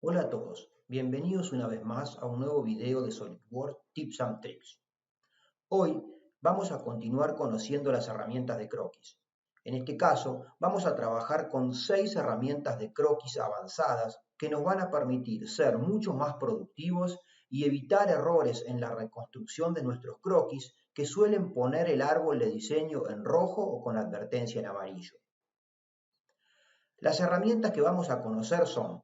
Hola a todos, bienvenidos una vez más a un nuevo video de SolidWorks Tips and Tricks. Hoy vamos a continuar conociendo las herramientas de croquis. En este caso vamos a trabajar con 6 herramientas de croquis avanzadas que nos van a permitir ser mucho más productivos y evitar errores en la reconstrucción de nuestros croquis que suelen poner el árbol de diseño en rojo o con advertencia en amarillo. Las herramientas que vamos a conocer son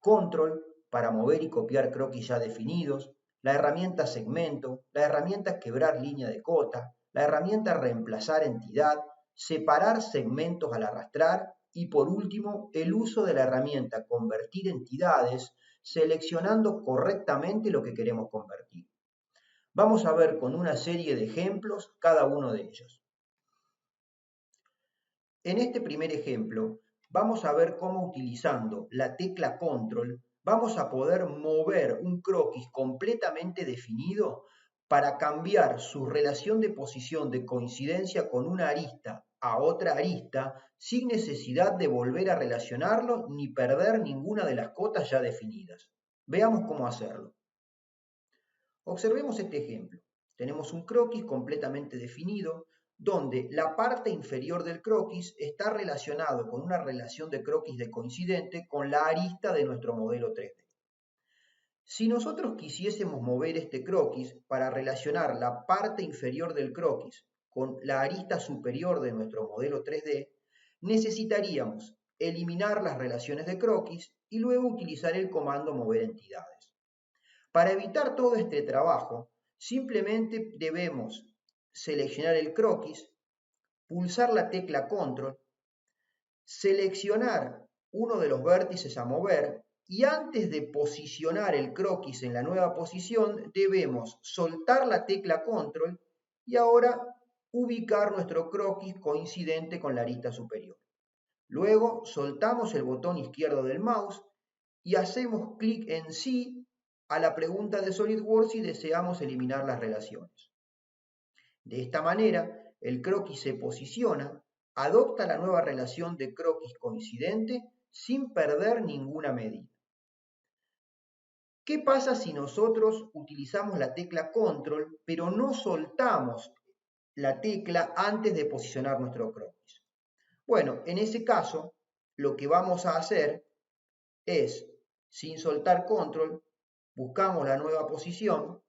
Control para mover y copiar croquis ya definidos, la herramienta segmento, la herramienta quebrar línea de cota, la herramienta reemplazar entidad, separar segmentos al arrastrar y por último el uso de la herramienta convertir entidades seleccionando correctamente lo que queremos convertir. Vamos a ver con una serie de ejemplos cada uno de ellos. En este primer ejemplo, vamos a ver cómo utilizando la tecla Control vamos a poder mover un croquis completamente definido para cambiar su relación de posición de coincidencia con una arista a otra arista sin necesidad de volver a relacionarlo ni perder ninguna de las cotas ya definidas. Veamos cómo hacerlo. Observemos este ejemplo. Tenemos un croquis completamente definido donde la parte inferior del croquis está relacionado con una relación de croquis de coincidente con la arista de nuestro modelo 3D. Si nosotros quisiésemos mover este croquis para relacionar la parte inferior del croquis con la arista superior de nuestro modelo 3D, necesitaríamos eliminar las relaciones de croquis y luego utilizar el comando mover entidades. Para evitar todo este trabajo, simplemente debemos seleccionar el croquis, pulsar la tecla Control, seleccionar uno de los vértices a mover y antes de posicionar el croquis en la nueva posición debemos soltar la tecla Control y ahora ubicar nuestro croquis coincidente con la arista superior. Luego soltamos el botón izquierdo del mouse y hacemos clic en sí a la pregunta de SolidWorks si deseamos eliminar las relaciones. De esta manera, el croquis se posiciona, adopta la nueva relación de croquis coincidente sin perder ninguna medida. ¿Qué pasa si nosotros utilizamos la tecla Control pero no soltamos la tecla antes de posicionar nuestro croquis? Bueno, en ese caso, lo que vamos a hacer es, sin soltar Control, buscamos la nueva posición,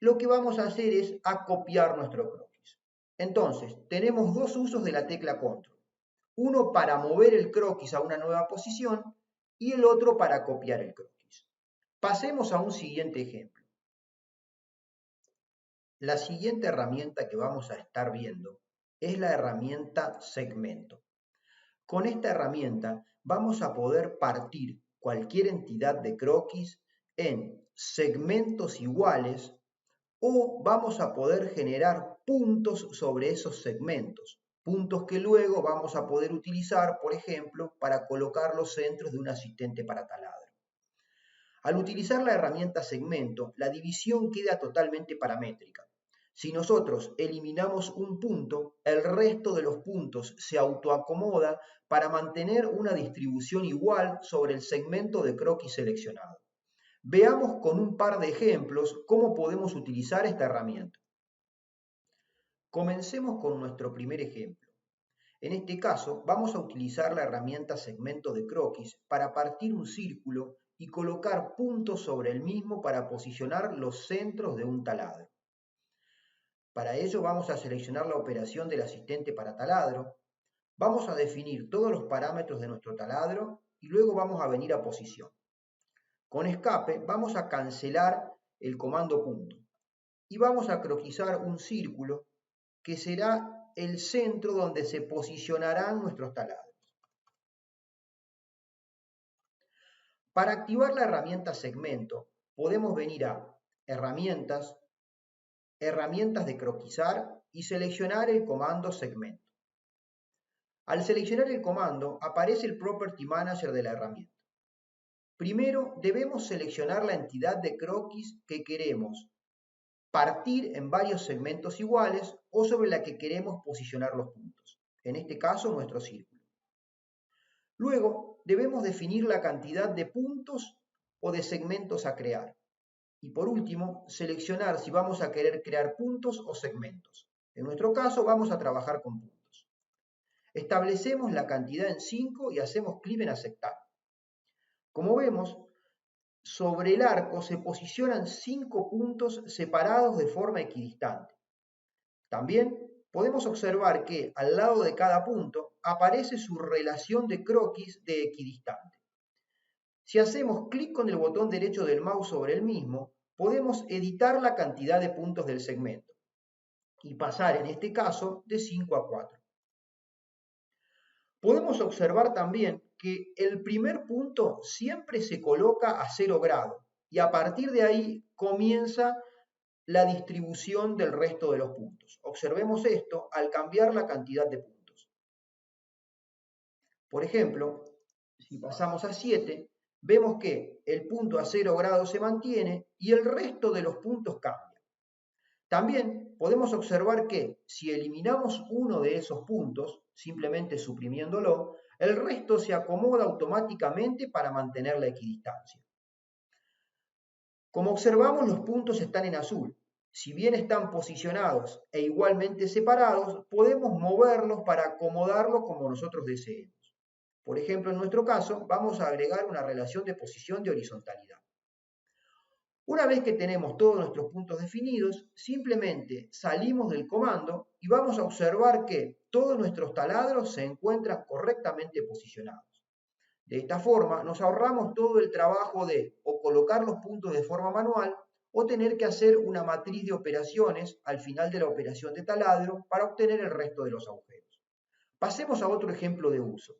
lo que vamos a hacer es acopiar nuestro croquis. Entonces, tenemos dos usos de la tecla Control. Uno para mover el croquis a una nueva posición y el otro para copiar el croquis. Pasemos a un siguiente ejemplo. La siguiente herramienta que vamos a estar viendo es la herramienta segmento. Con esta herramienta vamos a poder partir cualquier entidad de croquis en segmentos iguales o vamos a poder generar puntos sobre esos segmentos, puntos que luego vamos a poder utilizar, por ejemplo, para colocar los centros de un asistente para taladro. Al utilizar la herramienta segmento, la división queda totalmente paramétrica. Si nosotros eliminamos un punto, el resto de los puntos se autoacomoda para mantener una distribución igual sobre el segmento de croquis seleccionado. Veamos con un par de ejemplos cómo podemos utilizar esta herramienta. Comencemos con nuestro primer ejemplo. En este caso, vamos a utilizar la herramienta segmento de croquis para partir un círculo y colocar puntos sobre el mismo para posicionar los centros de un taladro. Para ello vamos a seleccionar la operación del asistente para taladro, vamos a definir todos los parámetros de nuestro taladro y luego vamos a venir a posición. Con escape vamos a cancelar el comando punto y vamos a croquisar un círculo que será el centro donde se posicionarán nuestros taladros. Para activar la herramienta segmento podemos venir a herramientas, herramientas de croquisar y seleccionar el comando segmento. Al seleccionar el comando aparece el Property Manager de la herramienta. Primero debemos seleccionar la entidad de croquis que queremos partir en varios segmentos iguales o sobre la que queremos posicionar los puntos. En este caso, nuestro círculo. Luego, debemos definir la cantidad de puntos o de segmentos a crear. Y por último, seleccionar si vamos a querer crear puntos o segmentos. En nuestro caso, vamos a trabajar con puntos. Establecemos la cantidad en 5 y hacemos clic en aceptar. Como vemos, sobre el arco se posicionan 5 puntos separados de forma equidistante. También podemos observar que al lado de cada punto aparece su relación de croquis de equidistante. Si hacemos clic con el botón derecho del mouse sobre el mismo, podemos editar la cantidad de puntos del segmento y pasar en este caso de 5 a 4. Podemos observar también que el primer punto siempre se coloca a 0 grado y a partir de ahí comienza la distribución del resto de los puntos. Observemos esto al cambiar la cantidad de puntos. Por ejemplo, si pasamos a 7, vemos que el punto a 0 grados se mantiene y el resto de los puntos cambia. También podemos observar que si eliminamos uno de esos puntos, simplemente suprimiéndolo, el resto se acomoda automáticamente para mantener la equidistancia. Como observamos, los puntos están en azul. Si bien están posicionados e igualmente separados, podemos moverlos para acomodarlos como nosotros deseemos. Por ejemplo, en nuestro caso, vamos a agregar una relación de posición de horizontalidad. Una vez que tenemos todos nuestros puntos definidos, simplemente salimos del comando y vamos a observar que todos nuestros taladros se encuentran correctamente posicionados. De esta forma, nos ahorramos todo el trabajo de o colocar los puntos de forma manual o tener que hacer una matriz de operaciones al final de la operación de taladro para obtener el resto de los agujeros. Pasemos a otro ejemplo de uso.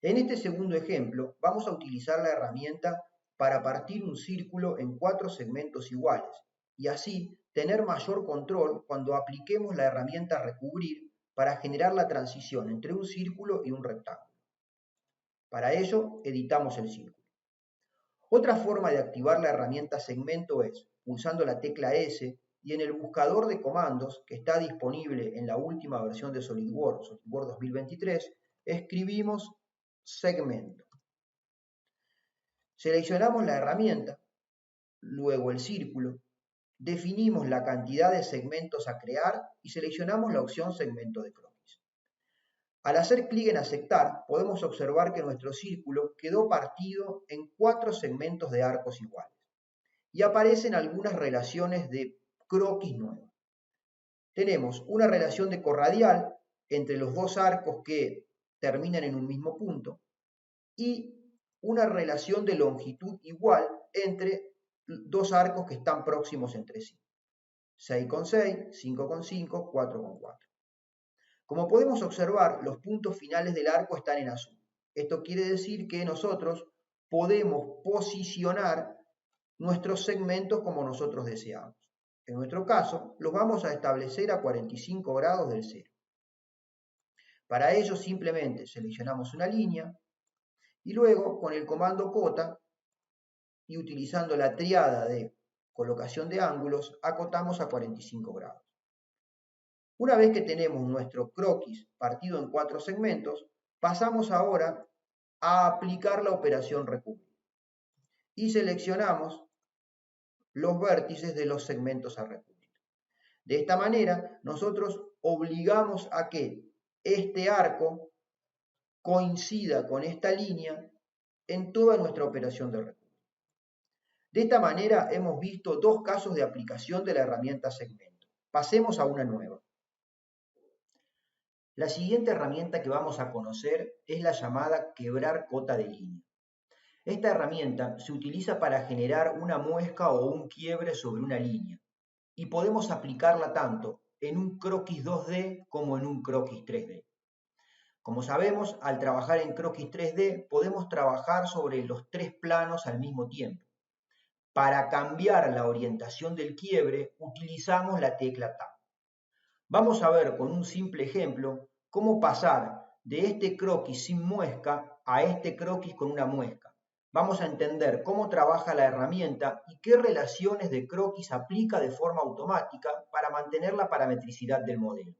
En este segundo ejemplo, vamos a utilizar la herramienta para partir un círculo en 4 segmentos iguales y así tener mayor control cuando apliquemos la herramienta recubrir para generar la transición entre un círculo y un rectángulo. Para ello, editamos el círculo. Otra forma de activar la herramienta segmento es pulsando la tecla S y en el buscador de comandos que está disponible en la última versión de SolidWorks, SolidWorks 2023, escribimos segmento. Seleccionamos la herramienta, luego el círculo, definimos la cantidad de segmentos a crear y seleccionamos la opción segmento de croquis. Al hacer clic en aceptar, podemos observar que nuestro círculo quedó partido en 4 segmentos de arcos iguales y aparecen algunas relaciones de croquis nuevas. Tenemos una relación de corradial entre los dos arcos que terminan en un mismo punto y una relación de longitud igual entre dos arcos que están próximos entre sí. 6,6, 5,5, 4,4. Como podemos observar, los puntos finales del arco están en azul. Esto quiere decir que nosotros podemos posicionar nuestros segmentos como nosotros deseamos. En nuestro caso, los vamos a establecer a 45 grados del cero. Para ello simplemente seleccionamos una línea y luego con el comando cota y utilizando la triada de colocación de ángulos, acotamos a 45 grados. Una vez que tenemos nuestro croquis partido en 4 segmentos, pasamos ahora a aplicar la operación recubrir y seleccionamos los vértices de los segmentos a recubrir. De esta manera, nosotros obligamos a que este arco coincida con esta línea en toda nuestra operación de recubrir. De esta manera hemos visto 2 casos de aplicación de la herramienta segmento. Pasemos a una nueva. La siguiente herramienta que vamos a conocer es la llamada quebrar cota de línea. Esta herramienta se utiliza para generar una muesca o un quiebre sobre una línea y podemos aplicarla tanto en un croquis 2D como en un croquis 3D. Como sabemos, al trabajar en croquis 3D podemos trabajar sobre los 3 planos al mismo tiempo. Para cambiar la orientación del quiebre utilizamos la tecla Tab. Vamos a ver con un simple ejemplo cómo pasar de este croquis sin muesca a este croquis con una muesca. Vamos a entender cómo trabaja la herramienta y qué relaciones de croquis aplica de forma automática para mantener la parametricidad del modelo.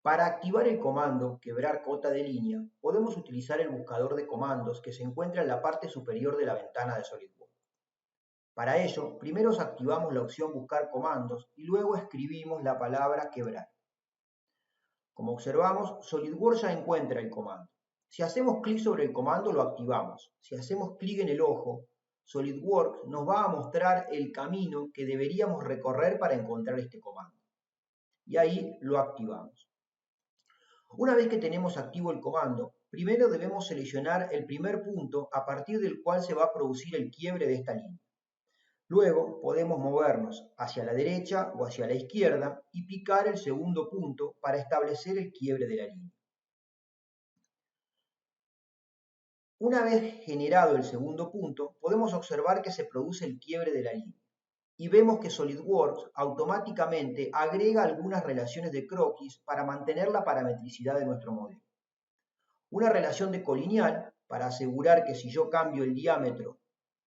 Para activar el comando quebrar cota de línea, podemos utilizar el buscador de comandos que se encuentra en la parte superior de la ventana de SolidWorks. Para ello, primero activamos la opción buscar comandos y luego escribimos la palabra quebrar. Como observamos, SolidWorks ya encuentra el comando. Si hacemos clic sobre el comando, lo activamos. Si hacemos clic en el ojo, SolidWorks nos va a mostrar el camino que deberíamos recorrer para encontrar este comando. Y ahí lo activamos. Una vez que tenemos activo el comando, primero debemos seleccionar el primer punto a partir del cual se va a producir el quiebre de esta línea. Luego podemos movernos hacia la derecha o hacia la izquierda y picar el segundo punto para establecer el quiebre de la línea. Una vez generado el segundo punto, podemos observar que se produce el quiebre de la línea y vemos que SolidWorks automáticamente agrega algunas relaciones de croquis para mantener la parametricidad de nuestro modelo. Una relación de colineal para asegurar que si yo cambio el diámetro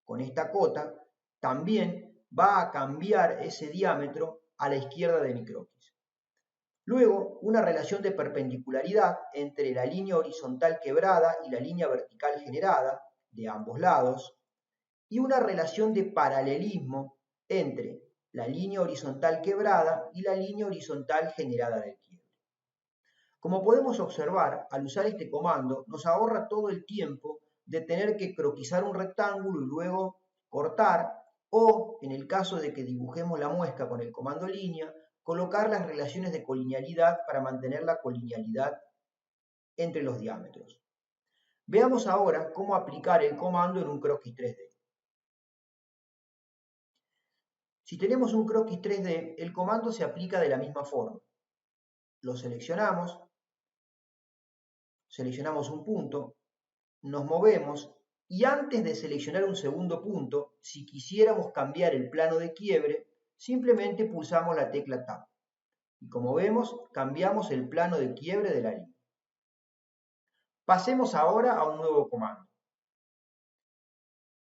con esta cota, también va a cambiar ese diámetro a la izquierda de mi croquis. Luego, una relación de perpendicularidad entre la línea horizontal quebrada y la línea vertical generada de ambos lados, y una relación de paralelismo entre la línea horizontal quebrada y la línea horizontal generada del quiebre. Como podemos observar, al usar este comando nos ahorra todo el tiempo de tener que croquisar un rectángulo y luego cortar, o, en el caso de que dibujemos la muesca con el comando línea, colocar las relaciones de colinealidad para mantener la colinealidad entre los diámetros. Veamos ahora cómo aplicar el comando en un croquis 3D. Si tenemos un croquis 3D, el comando se aplica de la misma forma. Lo seleccionamos un punto, nos movemos y antes de seleccionar un segundo punto, si quisiéramos cambiar el plano de quiebre, simplemente pulsamos la tecla Tab. Y como vemos, cambiamos el plano de quiebre de la línea. Pasemos ahora a un nuevo comando.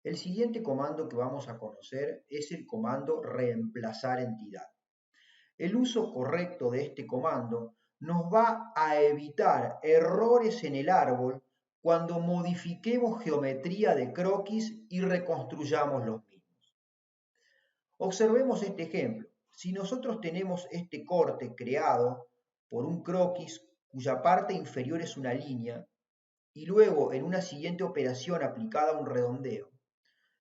El siguiente comando que vamos a conocer es el comando reemplazar entidad. El uso correcto de este comando nos va a evitar errores en el árbol cuando modifiquemos geometría de croquis y reconstruyamos los mismos. Observemos este ejemplo. Si nosotros tenemos este corte creado por un croquis cuya parte inferior es una línea y luego en una siguiente operación aplicada a un redondeo,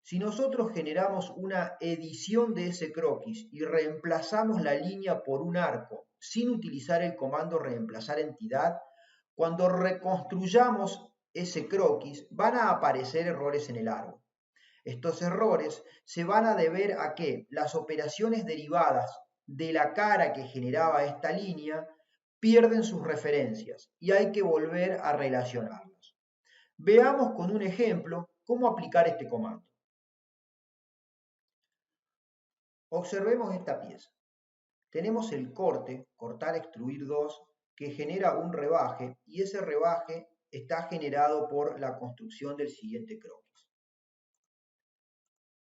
si nosotros generamos una edición de ese croquis y reemplazamos la línea por un arco sin utilizar el comando reemplazar entidad, cuando reconstruyamos ese croquis van a aparecer errores en el árbol. Estos errores se van a deber a que las operaciones derivadas de la cara que generaba esta línea pierden sus referencias y hay que volver a relacionarlas. Veamos con un ejemplo cómo aplicar este comando. Observemos esta pieza. Tenemos el corte, cortar, extruir 2, que genera un rebaje y ese rebaje está generado por la construcción del siguiente croquis.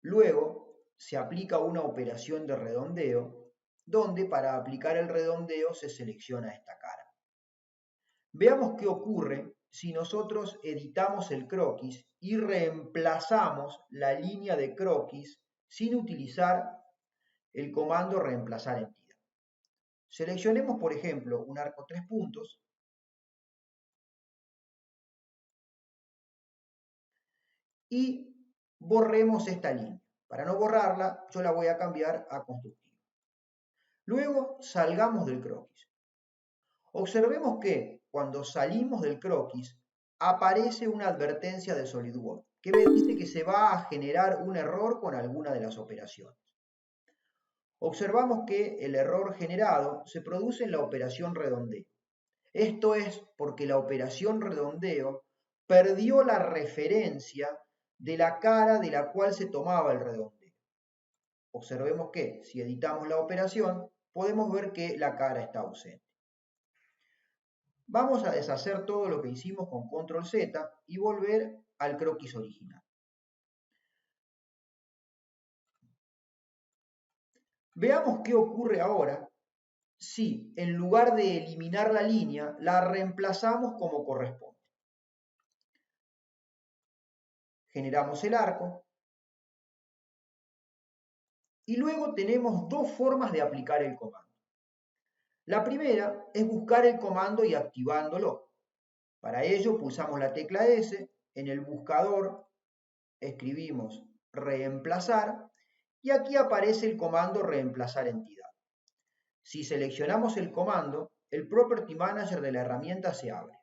Luego se aplica una operación de redondeo, donde para aplicar el redondeo se selecciona esta cara. Veamos qué ocurre si nosotros editamos el croquis y reemplazamos la línea de croquis sin utilizar el comando reemplazar entidad. Seleccionemos, por ejemplo, un arco 3 puntos y borremos esta línea. Para no borrarla, yo la voy a cambiar a constructiva. Luego salgamos del croquis. Observemos que cuando salimos del croquis aparece una advertencia de SolidWorks que me dice que se va a generar un error con alguna de las operaciones. Observamos que el error generado se produce en la operación redondeo. Esto es porque la operación redondeo perdió la referencia de la cara de la cual se tomaba el redondeo. Observemos que si editamos la operación, podemos ver que la cara está ausente. Vamos a deshacer todo lo que hicimos con Control Z y volver al croquis original. Veamos qué ocurre ahora si en lugar de eliminar la línea, la reemplazamos como corresponde. Generamos el arco y luego tenemos dos formas de aplicar el comando. La primera es buscar el comando y activándolo. Para ello pulsamos la tecla S, en el buscador escribimos reemplazar y aquí aparece el comando reemplazar entidad. Si seleccionamos el comando, el Property Manager de la herramienta se abre.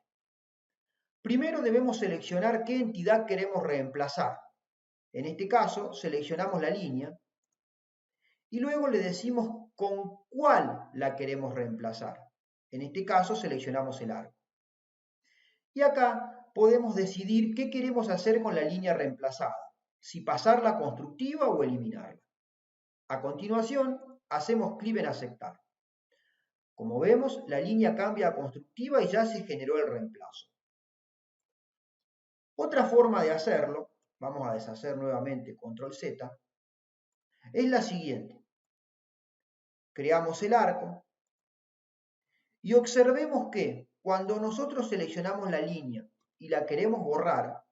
Primero debemos seleccionar qué entidad queremos reemplazar. En este caso, seleccionamos la línea y luego le decimos con cuál la queremos reemplazar. En este caso, seleccionamos el arco. Y acá podemos decidir qué queremos hacer con la línea reemplazada, si pasarla constructiva o eliminarla. A continuación, hacemos clic en aceptar. Como vemos, la línea cambia a constructiva y ya se generó el reemplazo. Otra forma de hacerlo, vamos a deshacer nuevamente control Z, es la siguiente. Creamos el arco y observemos que cuando nosotros seleccionamos la línea y la queremos borrar,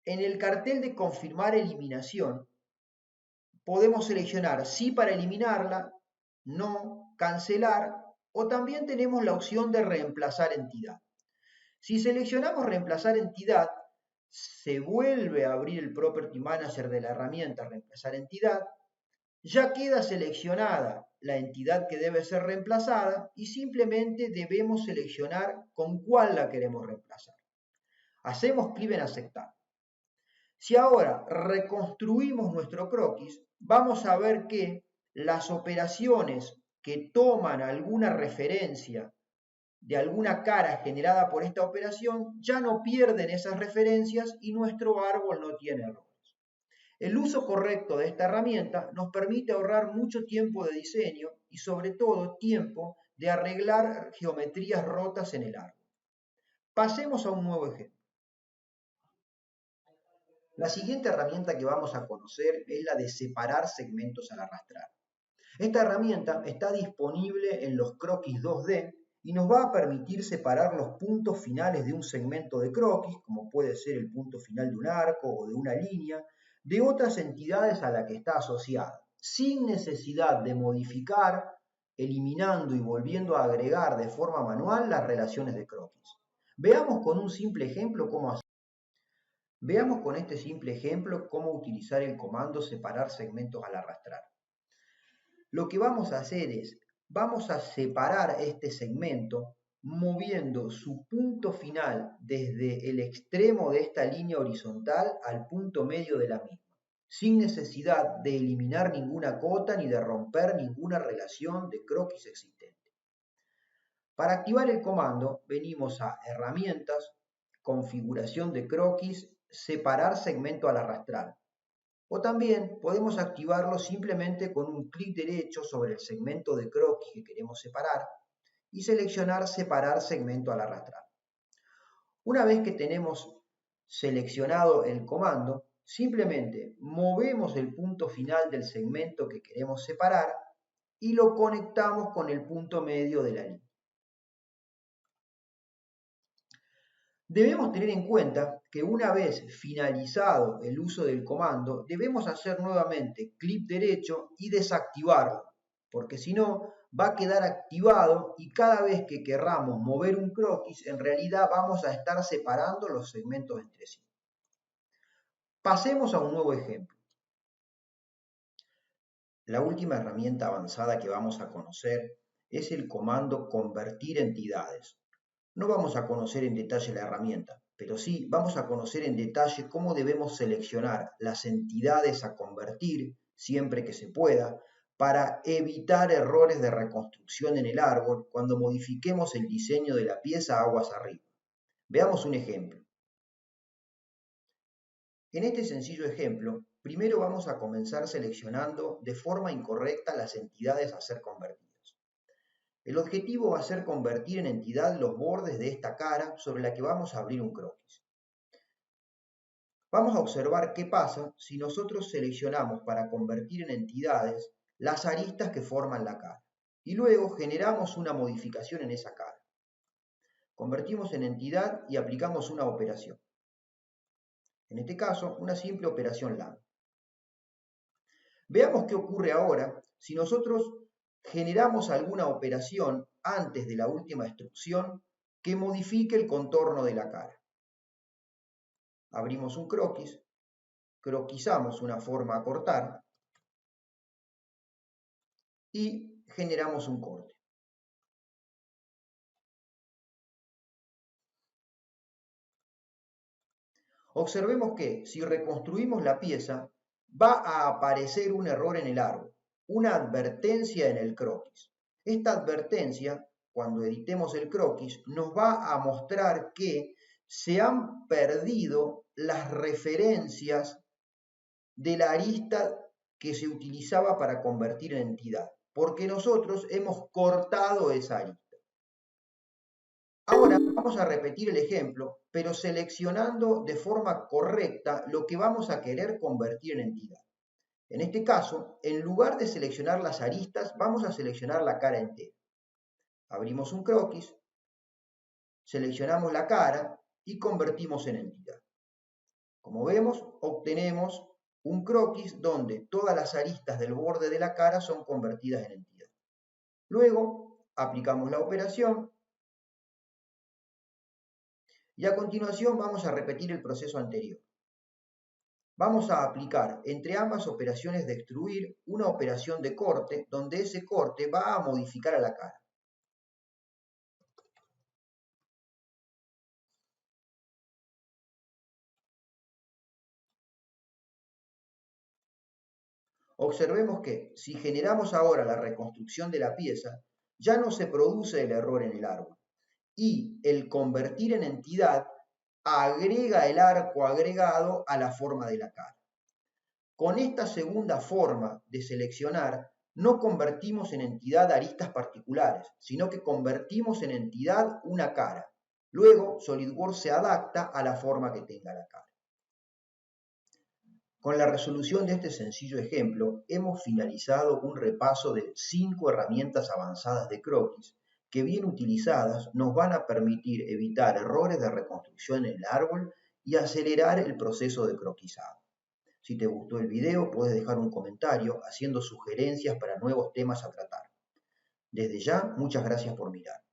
en el cartel de confirmar eliminación podemos seleccionar sí para eliminarla, no, cancelar o también tenemos la opción de reemplazar entidad. Si seleccionamos reemplazar entidad, se vuelve a abrir el Property Manager de la herramienta reemplazar entidad, ya queda seleccionada la entidad que debe ser reemplazada y simplemente debemos seleccionar con cuál la queremos reemplazar. Hacemos clic en aceptar. Si ahora reconstruimos nuestro croquis, vamos a ver que las operaciones que toman alguna referencia de alguna cara generada por esta operación ya no pierden esas referencias y nuestro árbol no tiene errores. El uso correcto de esta herramienta nos permite ahorrar mucho tiempo de diseño y sobre todo tiempo de arreglar geometrías rotas en el árbol. Pasemos a un nuevo ejemplo. La siguiente herramienta que vamos a conocer es la de separar segmentos al arrastrar. Esta herramienta está disponible en los croquis 2D y nos va a permitir separar los puntos finales de un segmento de croquis, como puede ser el punto final de un arco o de una línea, de otras entidades a la que está asociada, sin necesidad de modificar, eliminando y volviendo a agregar de forma manual las relaciones de croquis. Veamos con un simple ejemplo cómo hacerlo. Veamos con este simple ejemplo cómo utilizar el comando separar segmentos al arrastrar. Lo que vamos a hacer es, vamos a separar este segmento moviendo su punto final desde el extremo de esta línea horizontal al punto medio de la misma, sin necesidad de eliminar ninguna cota ni de romper ninguna relación de croquis existente. Para activar el comando, venimos a Herramientas, Configuración de croquis, Separar segmento al arrastrar. O también podemos activarlo simplemente con un clic derecho sobre el segmento de croquis que queremos separar y seleccionar Separar segmento al arrastrar. Una vez que tenemos seleccionado el comando, simplemente movemos el punto final del segmento que queremos separar y lo conectamos con el punto medio de la línea. Debemos tener en cuenta que una vez finalizado el uso del comando, debemos hacer nuevamente clic derecho y desactivarlo, porque si no va a quedar activado y cada vez que querramos mover un croquis, en realidad vamos a estar separando los segmentos entre sí. Pasemos a un nuevo ejemplo. La última herramienta avanzada que vamos a conocer es el comando convertir entidades. No vamos a conocer en detalle la herramienta, pero sí vamos a conocer en detalle cómo debemos seleccionar las entidades a convertir siempre que se pueda para evitar errores de reconstrucción en el árbol cuando modifiquemos el diseño de la pieza aguas arriba. Veamos un ejemplo. En este sencillo ejemplo, primero vamos a comenzar seleccionando de forma incorrecta las entidades a ser convertidas. El objetivo va a ser convertir en entidad los bordes de esta cara sobre la que vamos a abrir un croquis. Vamos a observar qué pasa si nosotros seleccionamos para convertir en entidades las aristas que forman la cara. y luego generamos una modificación en esa cara. Convertimos en entidad y aplicamos una operación. En este caso, una simple operación LAN. Veamos qué ocurre ahora si nosotros generamos alguna operación antes de la última instrucción que modifique el contorno de la cara. Abrimos un croquis, croquisamos una forma a cortar y generamos un corte. Observemos que si reconstruimos la pieza, va a aparecer un error en el árbol, una advertencia en el croquis. Esta advertencia, cuando editemos el croquis, nos va a mostrar que se han perdido las referencias de la arista que se utilizaba para convertir en entidad, porque nosotros hemos cortado esa arista. Ahora vamos a repetir el ejemplo, pero seleccionando de forma correcta lo que vamos a querer convertir en entidad. En este caso, en lugar de seleccionar las aristas, vamos a seleccionar la cara entera. Abrimos un croquis, seleccionamos la cara y convertimos en entidad. Como vemos, obtenemos un croquis donde todas las aristas del borde de la cara son convertidas en entidad. Luego, aplicamos la operación y a continuación vamos a repetir el proceso anterior. Vamos a aplicar entre ambas operaciones de extruir una operación de corte, donde ese corte va a modificar a la cara. Observemos que si generamos ahora la reconstrucción de la pieza, ya no se produce el error en el árbol. Y el convertir en entidad agrega el arco agregado a la forma de la cara. Con esta segunda forma de seleccionar, no convertimos en entidad aristas particulares, sino que convertimos en entidad una cara. Luego, SolidWorks se adapta a la forma que tenga la cara. Con la resolución de este sencillo ejemplo, hemos finalizado un repaso de 5 herramientas avanzadas de croquis que bien utilizadas nos van a permitir evitar errores de reconstrucción en el árbol y acelerar el proceso de croquisado. Si te gustó el video, puedes dejar un comentario haciendo sugerencias para nuevos temas a tratar. Desde ya, muchas gracias por mirar.